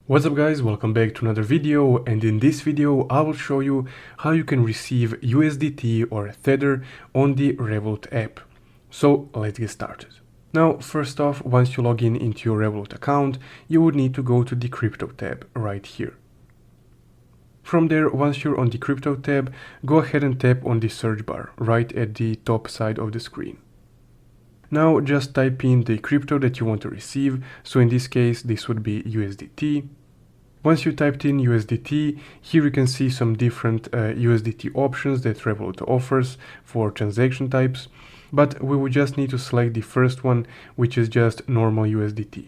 What's up guys, welcome back to another video, and in this video I will show you how you can receive USDT or tether on the Revolut app. So let's get started. Now first off, once you log in into your Revolut account, you would need to go to the crypto tab right here. From there, once you're on the crypto tab, go ahead and tap on the search bar right at the top side of the screen. Now just type in the crypto that you want to receive, so in this case this would be USDT. Once you typed in USDT, here you can see some different USDT options that Revolut offers for transaction types, but we would just need to select the first one, which is just normal USDT.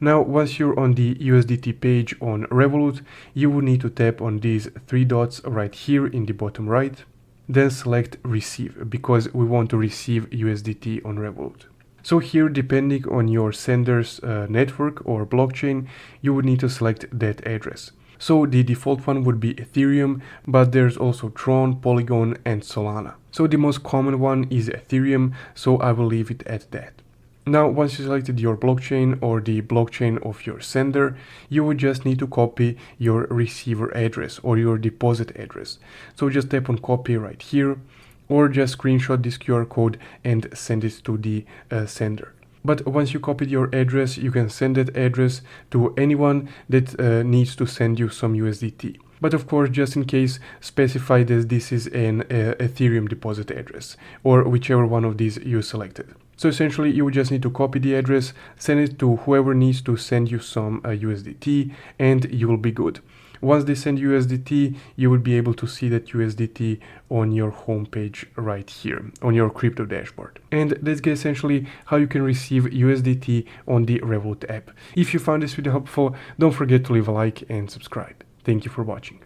Now once you're on the USDT page on Revolut, you will need to tap on these three dots right here in the bottom right. Then select receive, because we want to receive USDT on Revolut. So here, depending on your sender's network or blockchain, you would need to select that address. So the default one would be Ethereum, but there's also Tron, Polygon and Solana. So the most common one is Ethereum, so I will leave it at that. Now, once you selected your blockchain or the blockchain of your sender, you would just need to copy your receiver address or your deposit address. So just tap on copy right here, or just screenshot this QR code and send it to the sender. But once you copied your address, you can send that address to anyone that needs to send you some USDT. But of course, just in case, specify that this is an Ethereum deposit address or whichever one of these you selected. So essentially, you would just need to copy the address, send it to whoever needs to send you some USDT, and you will be good. Once they send USDT, you will be able to see that USDT on your homepage right here, on your crypto dashboard. And that's essentially how you can receive USDT on the Revolut app. If you found this video helpful, don't forget to leave a like and subscribe. Thank you for watching.